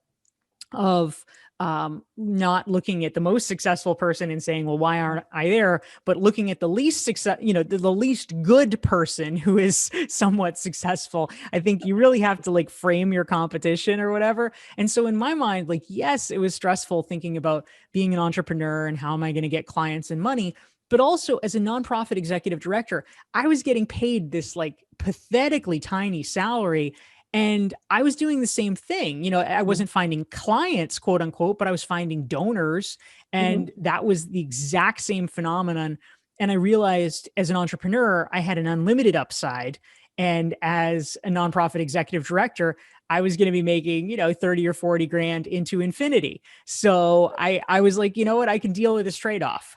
of not looking at the most successful person and saying, well, why aren't I there? But looking at the least success, the least good person who is somewhat successful. I think you really have to like frame your competition or whatever. And so in my mind, like, yes, it was stressful thinking about being an entrepreneur and how am I going to get clients and money. But also as a nonprofit executive director, I was getting paid this like pathetically tiny salary. And I was doing the same thing. I wasn't finding clients, quote unquote, but I was finding donors. And that was the exact same phenomenon. And I realized as an entrepreneur, I had an unlimited upside. And as a nonprofit executive director, I was going to be making, 30 or 40 grand into infinity. So I was like, you know what, I can deal with this trade-off.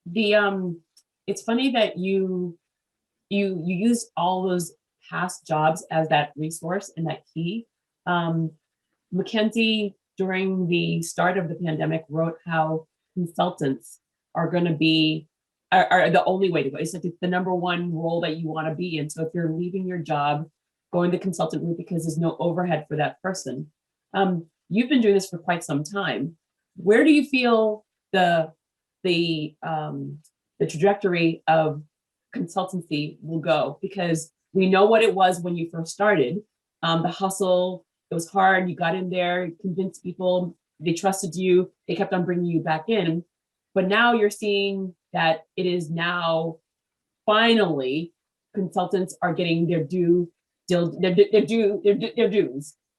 It's funny that you used all those past jobs as that resource and that key. Mackenzie, during the start of the pandemic, wrote how consultants are going to be are the only way to go. It's like it's the number one role that you want to be in. So if you're leaving your job, going the consultant route because there's no overhead for that person. You've been doing this for quite some time. Where do you feel the trajectory of consultancy will go? Because we know what it was when you first started. The hustle, it was hard. You got in there, convinced people, they trusted you, they kept on bringing you back in. But now you're seeing that it is now finally consultants are getting their dues,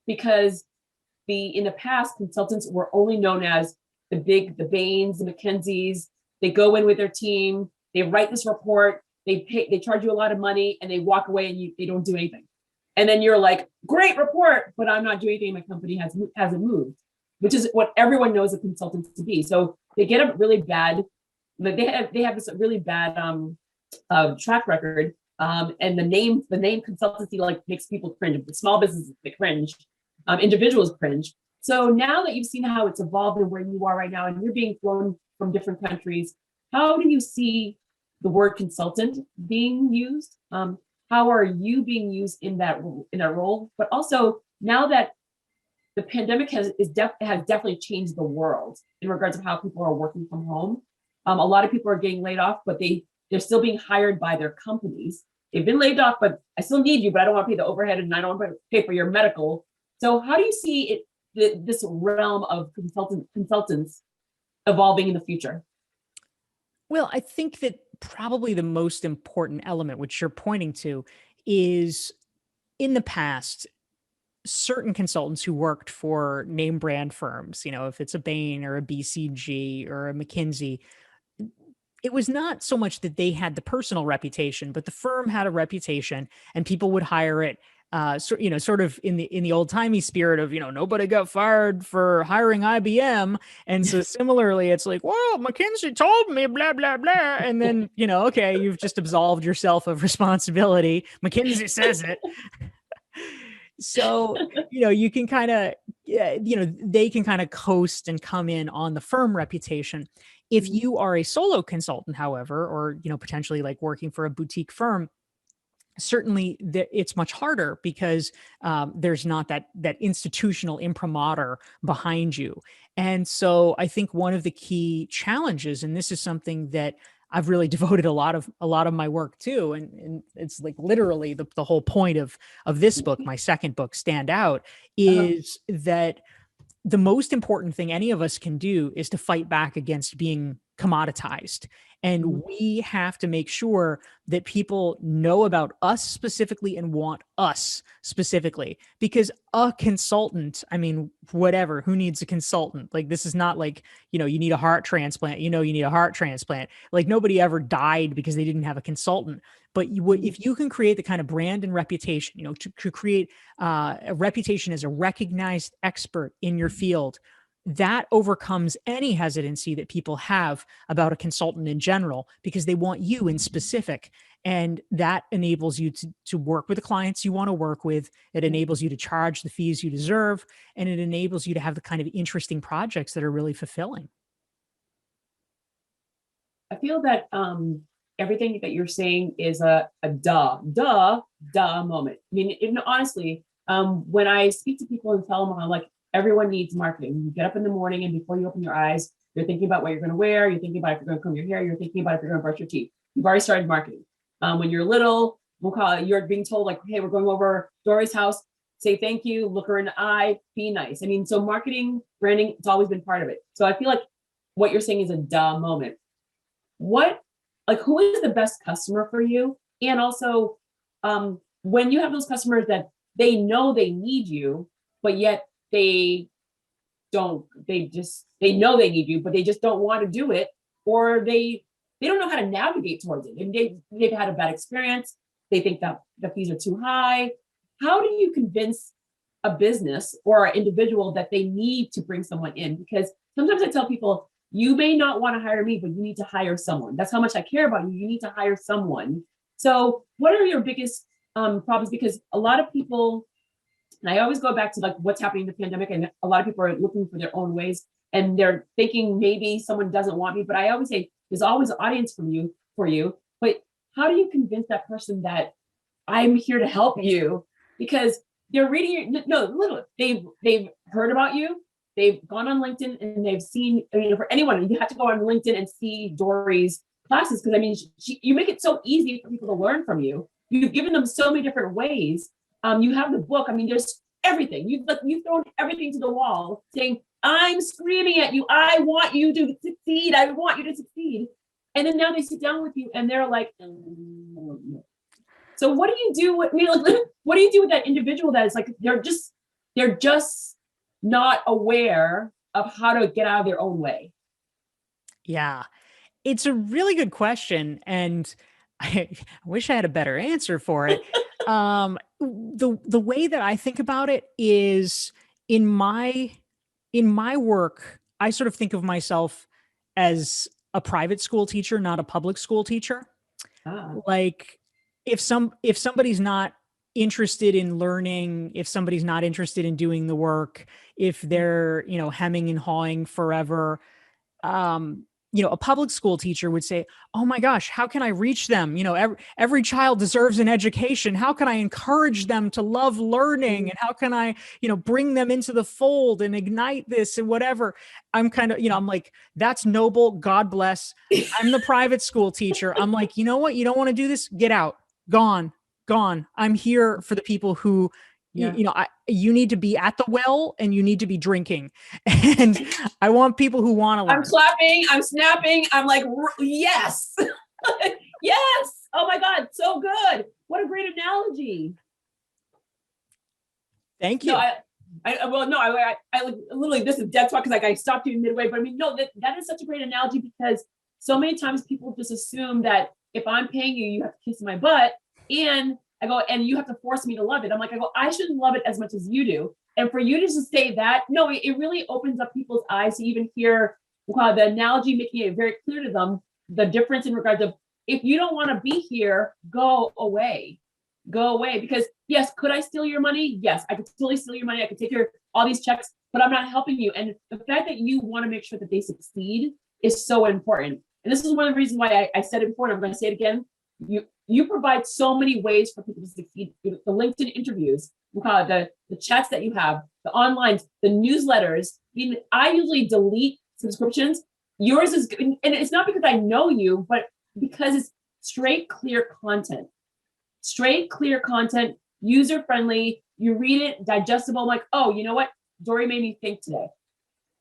because in the past consultants were only known as the Bains, the McKinseys. They go in with their team, they write this report, they charge you a lot of money, and they walk away and they don't do anything. And then you're like, great report, but I'm not doing anything. My company hasn't moved, which is what everyone knows a consultant to be. So they get a really bad, they have this really bad track record. And the name consultancy like makes people cringe. The small businesses, they cringe. Individuals cringe. So now that you've seen how it's evolved and where you are right now, and you're being flown from different countries, how do you see the word consultant being used? How are you being used in that role? But also now that the pandemic has definitely changed the world in regards of how people are working from home. A lot of people are getting laid off, but they're still being hired by their companies. They've been laid off, but I still need you, but I don't want to pay the overhead and I don't want to pay for your medical. So how do you see this realm of consultants evolving in the future? Well, I think that probably the most important element, which you're pointing to, is in the past, certain consultants who worked for name brand firms, if it's a Bain or a BCG or a McKinsey, it was not so much that they had the personal reputation, but the firm had a reputation and people would hire it. Sort of in the old timey spirit of, nobody got fired for hiring IBM. And so similarly, it's like, well, McKinsey told me blah, blah, blah. And then, okay, you've just absolved yourself of responsibility. McKinsey says it. So, you can kind of, they can kind of coast and come in on the firm reputation. If Mhm. you are a solo consultant, however, or, potentially like working for a boutique firm, certainly it's much harder because there's not that institutional imprimatur behind you. And so I think one of the key challenges, and this is something that I've really devoted a lot of my work to, and it's like literally the whole point of this book, my second book, Standout, Uh-huh. is that the most important thing any of us can do is to fight back against being commoditized. Mhm. And we have to make sure that people know about us specifically and want us specifically. Because a consultant, I mean, whatever, who needs a consultant? Like, this is not like, you need a heart transplant, you need a heart transplant. Like, nobody ever died because they didn't have a consultant. But Mhm. if you can create the kind of brand and reputation, to create a reputation as a recognized expert in your field, that overcomes any hesitancy that people have about a consultant in general, because they want you in specific. And that enables you to work with the clients you want to work with. It Yeah. enables you to charge the fees you deserve. And it enables you to have the kind of interesting projects that are really fulfilling. I feel that everything that you're saying is a duh moment. I mean, honestly, when I speak to people and tell them, I'm like, everyone needs marketing. You get up in the morning and before you open your eyes, you're thinking about what you're going to wear. You're thinking about if you're going to comb your hair. You're thinking about if you're going to brush your teeth. You've already started marketing. When you're little, we'll call it, you're being told like, hey, we're going over Dory's house. Say thank you, look her in the eye, be nice. I mean, so marketing, branding, it's always been part of it. So I feel like what you're saying is a duh moment. What, like, who is the best customer for you? And also, when you have those customers that they know they need you, but yet they don't, they know they need you, but they just don't want to do it, or they don't know how to navigate towards it. And they've had a bad experience. They think that the fees are too high. How do you convince a business or an individual that they need to bring someone in? Because sometimes I tell people, you may not want to hire me, but you need to hire someone. That's how much I care about you. You need to hire someone. So, what are your biggest problems? Because a lot of people, and I always go back to like what's happening in the pandemic, and a lot of people are looking for their own ways, and they're thinking maybe someone doesn't want me. But I always say there's always an audience for you. But how do you convince that person that I'm here to help you? Because they're reading your, no, literally, they've heard about you, they've gone on LinkedIn and they've seen, I mean, for anyone, you have to go on LinkedIn and see Dory's classes. Because I mean, you make it so easy for people to learn from you. You've given them so many different ways. You have the book. I mean, there's everything. You've thrown everything to the wall, saying, "I'm screaming at you. I want you to succeed. I want you to succeed." And then now they sit down with you and they're like, so what do you do with me? Like, what do you do with that individual that is like they're just not aware of how to get out of their own way? Yeah. It's a really good question, and I wish I had a better answer for it. The way that I think about it is, in my work, I sort of think of myself as a private school teacher, not a public school teacher. Ah, Like, if somebody's not interested in learning, if somebody's not interested in doing the work, if they're, hemming and hawing forever, um, a public school teacher would say, "Oh my gosh, how can I reach them? Every child deserves an education. How can I encourage them to love learning? And how can I, bring them into the fold and ignite this and whatever?" I'm kind of, I'm like, that's noble. God bless. I'm the private school teacher. I'm like, you know what? You don't want to do this? Get out. Gone. Gone. I'm here for the people who, yeah. you need to be at the well and you need to be drinking. And I want people who want to I'm learn. clapping, I'm snapping, I'm like, yes. Yes. Oh my God, so good. What a great analogy. Thank No, you. well, no, I literally, this is dead talk because like I stopped you midway, but I mean, no, that is such a great analogy because so many times people just assume that if I'm paying you, you have to kiss my butt, and I go, and you have to force me to love it. I'm like, I go, I shouldn't love it as much as you do, and for you to just say that, no, it really opens up people's eyes to even hear the analogy, making it very clear to them the difference in regards of if you don't want to be here, go away. go away. Because yes, could I steal your money? Yes, I could totally steal your money. I could take your all these checks, but I'm not helping you. And the fact that you want to make sure that they succeed is so important. And this is one of the reasons why I said it before, and I'm going to say it again. You provide so many ways for people to succeed. The LinkedIn interviews, the chats that you have, the online, the newsletters. I mean, I usually delete subscriptions. Yours is, and it's not because I know you, but because it's straight, clear content. Straight, clear content, user friendly. You read it, digestible. I'm like, oh, you know what? Dorie made me think today.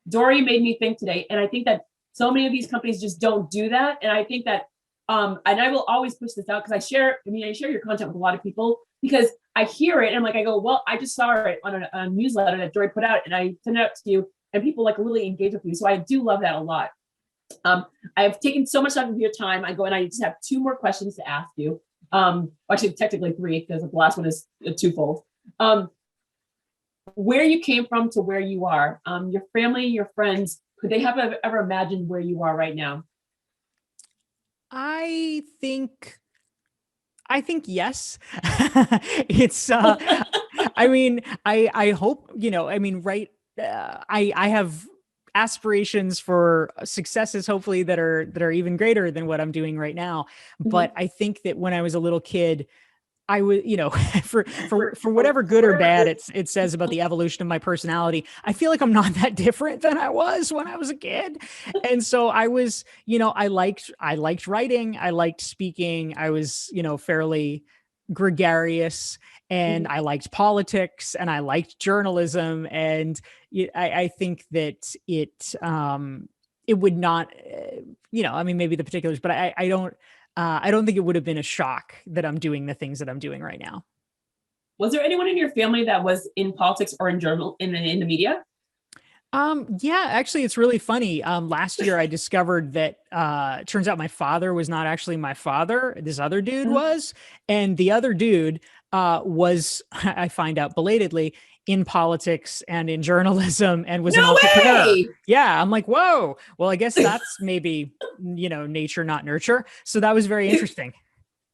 Dorie made me think today. And I think that so many of these companies just don't do that. And I think that, and I will always push this out because I share your content with a lot of people because I hear it and I'm like, I go, well, I just saw it on a newsletter that Dorie put out and I sent it out to you and people like really engage with you. So I do love that a lot. I've taken so much of your time. I go and I just have 2 more questions to ask you. Actually, technically 3 because the last one is twofold. Where you came from to where you are, your family, your friends, could they have ever imagined where you are right now? I think yes. It's I mean, I hope, right. I have aspirations for successes, hopefully that are even greater than what I'm doing right now. But I think that when I was a little kid, I was, for whatever good or bad it says about the evolution of my personality, I feel like I'm not that different than I was when I was a kid. And so I was, I liked writing, I liked speaking, I was, fairly gregarious, and I liked politics and I liked journalism. And I think that it would not, maybe the particulars, but I don't think it would have been a shock that I'm doing the things that I'm doing right now. Was there anyone in your family that was in politics or in the media? Yeah, actually, it's really funny. Last year I discovered that, turns out my father was not actually my father. This other dude was, and the other dude, was, I find out belatedly, in politics and in journalism and was an entrepreneur. Way! Yeah. I'm like, whoa, well, I guess that's maybe, nature, not nurture. So that was very interesting.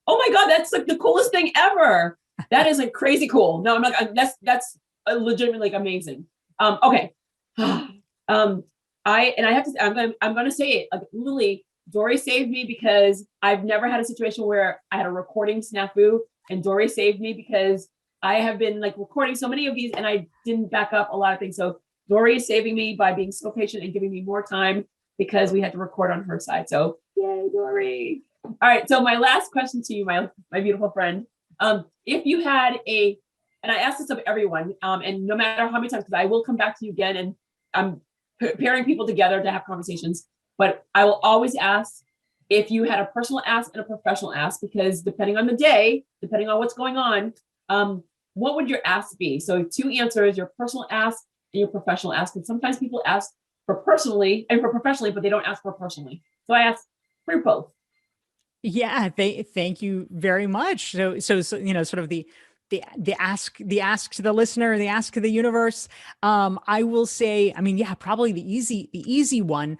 Oh my God. That's like the coolest thing ever. That is like crazy cool. No, I'm not, that's legitimately like amazing. Okay. I have to, I'm going to say it, like literally Dorie saved me because I've never had a situation where I had a recording snafu, and Dorie saved me because I have been like recording so many of these and I didn't back up a lot of things. So Dorie is saving me by being so patient and giving me more time because we had to record on her side. So yay, Dorie. All right. So my last question to you, my beautiful friend, if you had and I ask this of everyone, and no matter how many times, because I will come back to you again, and I'm pairing people together to have conversations, but I will always ask if you had a personal ask and a professional ask, because depending on the day, depending on what's going on, what would your ask be? So 2 answers, your personal ask and your professional ask. And sometimes people ask for personally and for professionally, but they don't ask for personally. So I ask for both. Yeah, thank you very much. So sort of the ask to the listener, the ask to the universe. I will say, I mean, yeah, probably the easy one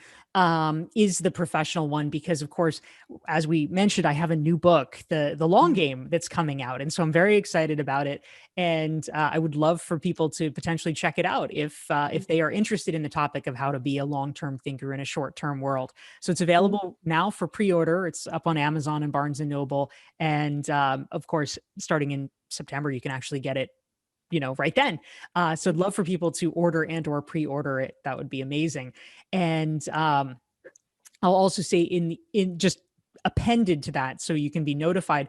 is the professional one, because of course, as we mentioned, I have a new book, the long game, that's coming out, and so I'm very excited about it. And I would love for people to potentially check it out if they are interested in the topic of how to be a long-term thinker in a short-term world. So it's available now for pre-order. It's up on Amazon and Barnes and Noble, and of course, starting in September, you can actually get it, right then. So I'd love for people to order and or pre-order it. That would be amazing. And I'll also say in just appended to that, so you can be notified,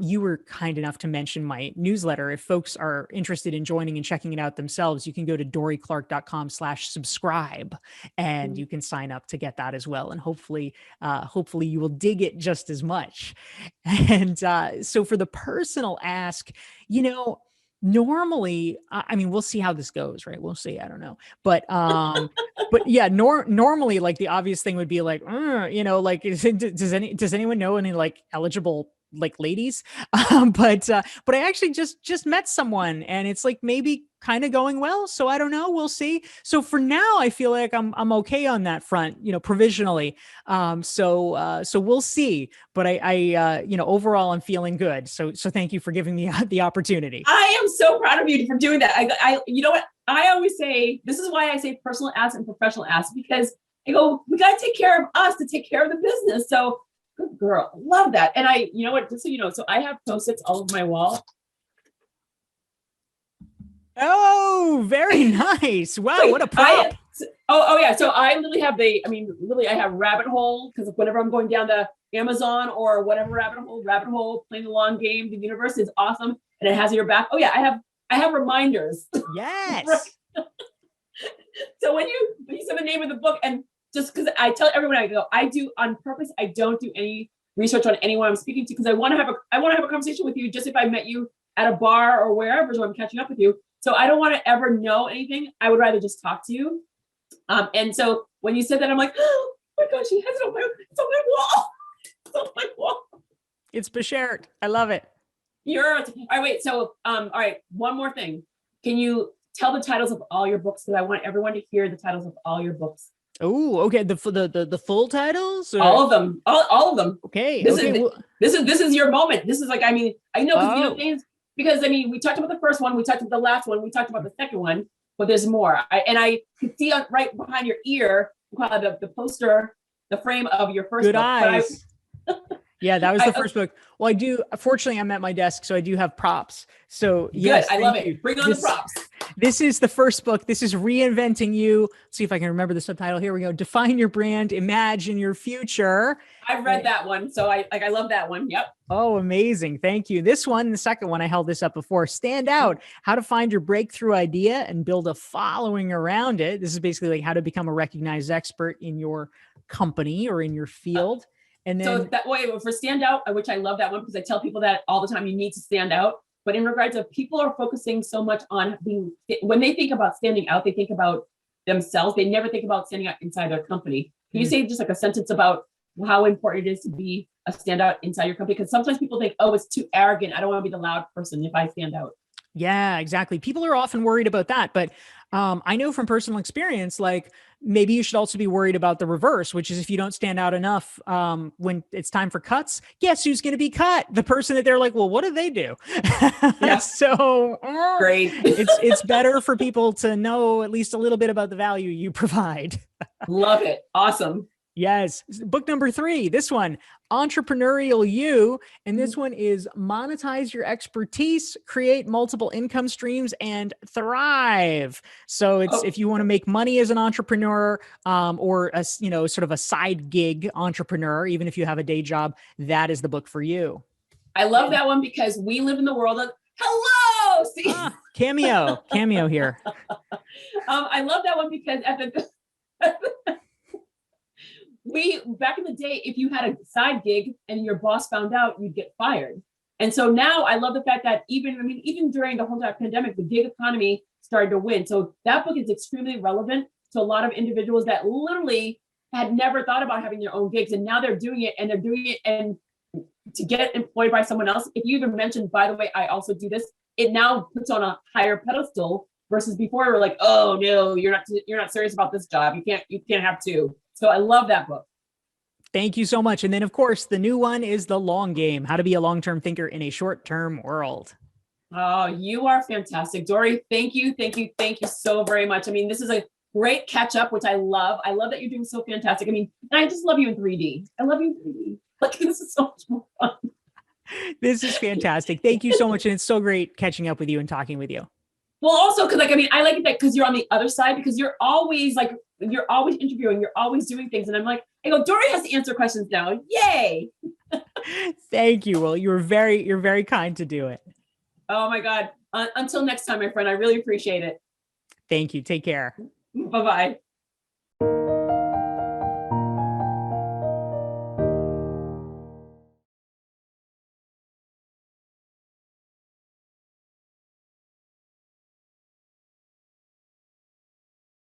you were kind enough to mention my newsletter. If folks are interested in joining and checking it out themselves, you can go to dorieclark.com/subscribe, and you can sign up to get that as well. And hopefully you will dig it just as much. And so for the personal ask, normally, I mean, we'll see how this goes, right? We'll see. I don't know. But yeah, normally, like the obvious thing would be like, like, does anyone know any like eligible like ladies? But I actually just met someone, and it's like maybe kind of going well. So I don't know. We'll see. So for now, I feel like I'm okay on that front, provisionally. So we'll see. But overall, I'm feeling good. So thank you for giving me the opportunity. I am so proud of you for doing that. You know what? I always say, this is why I say personal asset and professional asset, because I go, we got to take care of us to take care of the business. So good girl. Love that. And you know what, just so you know, so I have Post-its all over my wall. Oh, very nice. Wow, what a prop. Yeah. So I literally have I have rabbit hole, because whenever I'm going down the Amazon or whatever rabbit hole, playing the long game, the universe is awesome. And it has your back. Oh yeah, I have reminders. Yes. So when you said the name of the book, and just because I tell everyone, I do on purpose, I don't do any research on anyone I'm speaking to, because I want to have a conversation with you, just if I met you at a bar or wherever, so I'm catching up with you. So I don't want to ever know anything. I would rather just talk to you. And so when you said that, I'm like, oh my gosh, she has it on my wall. It's on my wall. It's Bashert. I love it. All right, wait. So, all right, one more thing. Can you tell the titles of all your books? Because I want everyone to hear the titles of all your books. Oh, okay. The full titles? Or? All of them. All of them. Okay. This is your moment. This is like, I know things, because we talked about the first one, we talked about the last one, we talked about the second one, but there's more. I could see right behind your ear, the poster, the frame of your first Good book. eyes. Yeah, that was the first book. Well, I do. Fortunately, I'm at my desk, so I do have props. So yes, I love it. Bring on the props. This is the first book. This is Reinventing You. Let's see if I can remember the subtitle. Here we go. Define your brand. Imagine your future. I read that one, so I love that one. Yep. Oh, amazing. Thank you. This one, the second one, I held this up before. Standout, how to find your breakthrough idea and build a following around it. This is basically like how to become a recognized expert in your company or in your field. And then so that way for Standout, which I love that one, because I tell people that all the time, you need to stand out. But in regards of people are focusing so much on when they think about standing out, they think about themselves. They never think about standing out inside their company. Can you say just like a sentence about how important it is to be a standout inside your company? Because sometimes people think, oh, it's too arrogant. I don't want to be the loud person if I stand out. Yeah, exactly. People are often worried about that. But I know from personal experience, like maybe you should also be worried about the reverse, which is if you don't stand out enough when it's time for cuts, guess who's going to be cut? The person that they're like, well, what do they do? Yeah. So great. It's better for people to know at least a little bit about the value you provide. Love it. Awesome. Yes. Book number 3, this one, Entrepreneurial You. And this one is monetize your expertise, create multiple income streams, and thrive. So it's if you want to make money as an entrepreneur or a, sort of a side gig entrepreneur, even if you have a day job, that is the book for you. I love that one because we live in the world of hello. See? Cameo here. I love that one because back in the day, if you had a side gig and your boss found out, you'd get fired. And so now I love the fact that even during the whole pandemic, the gig economy started to win. So that book is extremely relevant to a lot of individuals that literally had never thought about having their own gigs. And now they're doing it, and to get employed by someone else. If you even mentioned, by the way, I also do this, it now puts on a higher pedestal versus before we're like, oh no, you're not serious about this job. You can't have two. So I love that book. Thank you so much. And then of course, the new one is The Long Game, how to be a long-term thinker in a short-term world. Oh, you are fantastic. Dorie, thank you so very much. This is a great catch up, which I love. I love that you're doing so fantastic. And I just love you in 3D. I love you in 3D. Like, this is so much more fun. This is fantastic. Thank you so much. And it's so great catching up with you and talking with you. Well, also, because I like it that because you're on the other side, because you're always interviewing, you're always doing things. And I'm like, I go, Dorie has to answer questions now. Yay. Thank you. Well, you're very kind to do it. Oh my God. Until next time, my friend, I really appreciate it. Thank you. Take care. Bye-bye.